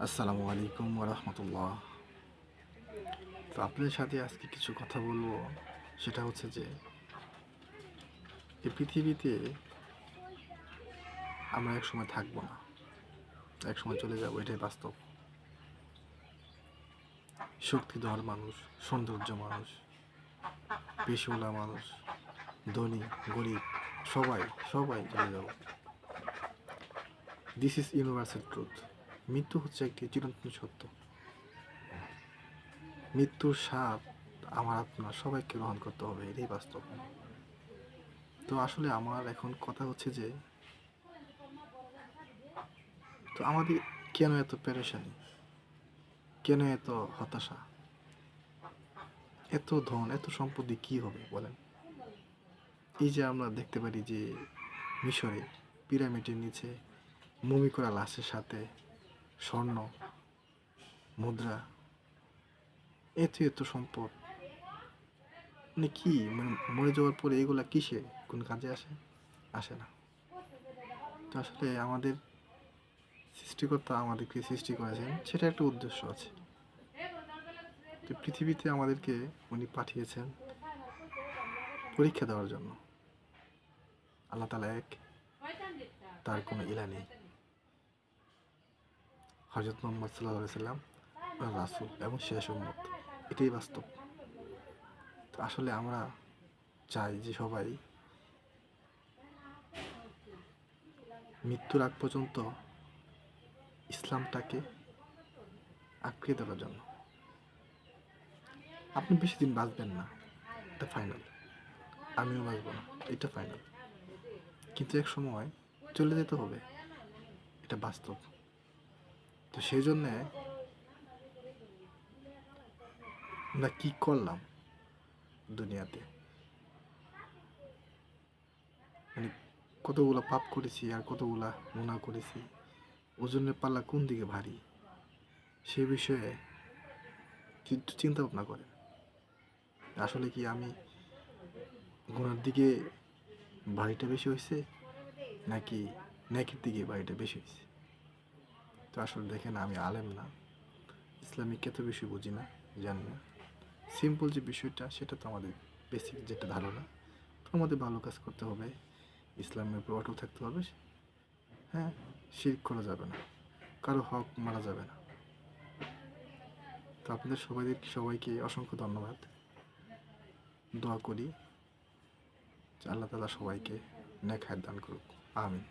আসসালামু আলাইকুম রহমতুল্লাহ। তো আপনাদের সাথে আজকে কিছু কথা বলবো। সেটা হচ্ছে যে এই পৃথিবীতে আমরা এক সময় থাকবো না, এক সময় চলে যাব, এটাই বাস্তব। শক্তিধর মানুষ, সৌন্দর্য মানুষ, পেশওয়ালা মানুষ, ধনী গরিব, সবাই সবাই চলে যাব। This is universal truth. মৃত্যু হচ্ছে একটি চিরন্তন সত্য। মৃত্যুর স্বাদ আমার আপনার সবাইকে গ্রহণ করতে হবে, এটাই বাস্তব। তো আসলে আমার এখন কথা হচ্ছে যে তো আমাদের কেন এত পেরেশানি, কেন এত হতাশা, এত ধন এত সম্পত্তি কি হবে বলেন? এই যে আমরা দেখতে পারি যে মিশরে পিরামিডের নিচে মমি করা লাশের সাথে স্বর্ণ মুদ্রা, এত এত সম্পদ, মানে কি, মানে মরে যাওয়ার পরে এগুলা কিসে কোন কাজে আসে? আসে না। তো আসলে আমাদের সৃষ্টিকর্তা আমাদেরকে সৃষ্টি করেছেন, সেটা একটা উদ্দেশ্য আছে। তো পৃথিবীতে আমাদেরকে উনি পাঠিয়েছেন পরীক্ষা দেওয়ার জন্য। আল্লাহ তাআলা এক, তার কোনো ইলা নেই। হযরত মুহাম্মদ সাল্লাল্লাহু আলাইহি সাল্লাম রাসূল এবং শেষ উম্মত, এটাই বাস্তব। তো আসলে আমরা চাই যে সবাই মৃত্যুর আগ পর্যন্ত ইসলামটাকে আঁকড়ে ধরার জন্য। আপনি বেশি দিন বাঁচবেন না, এটা ফাইনাল। আমিও বাঁচব না, এটা ফাইনাল। কিন্তু এক সময় চলে যেতে হবে, এটা বাস্তব। তো সেই জন্যে আমরা কি করলাম দুনিয়াতে, মানে কতগুলা পাপ করেছি আর কতগুলা গুনাহ করেছি, ওজনের পাল্লা কোন দিকে ভারী, সে বিষয়ে একটু চিন্তা ভাবনা করেন। আসলে কি আমি গুনার দিকে ভারীটা বেশি হয়েছে, নাকি নেকির দিকে ভারীটা বেশি হয়েছে? তো আসলে দেখেন, আমি আলেম না, ইসলামিক এত বেশি বুঝি না, জানি না। সিম্পল যে বিষয়টা, সেটা তো আমাদের বেসিক যেটা ধারণা। তো আমাদের ভালো কাজ করতে হবে, ইসলামের উপর অটল থাকতে হবে। হ্যাঁ, শিরক করা যাবে না, কারো হক মারা যাবে না। তো আপনাদের সবাইকে অসংখ্য ধন্যবাদ। দোয়া করি যে আল্লাহ তাআলা সবাইকে নেক হায়াত দান করুক। আমিন।